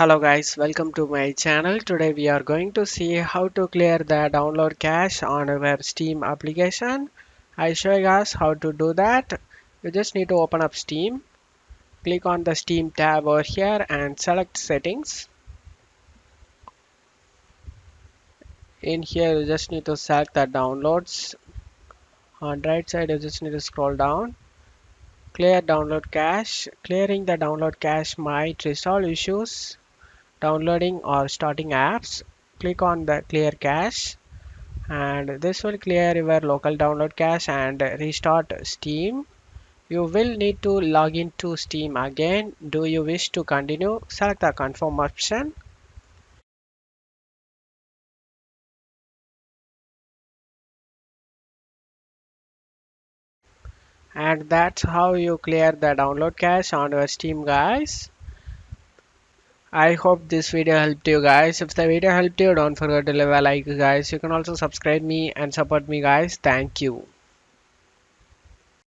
Hello guys, welcome to my channel. Today we are going to see how to clear the download cache on our Steam application. I show you guys how to do that. You just need to open up Steam, click on the Steam tab over here and select settings. In here you just need to select the downloads. On right side you just need to scroll down. Clear download cache. Clearing the download cache might resolve issues downloading or starting apps. Click on the clear cache and this will clear your local download cache and restart Steam. You will need to log into Steam again. Do you wish to continue? Select the confirm option. And that's how you clear the download cache on your Steam, guys. I hope this video helped you guys. If the video helped you, don't forget to leave a like, guys. You can also subscribe me and support me, guys. Thank you.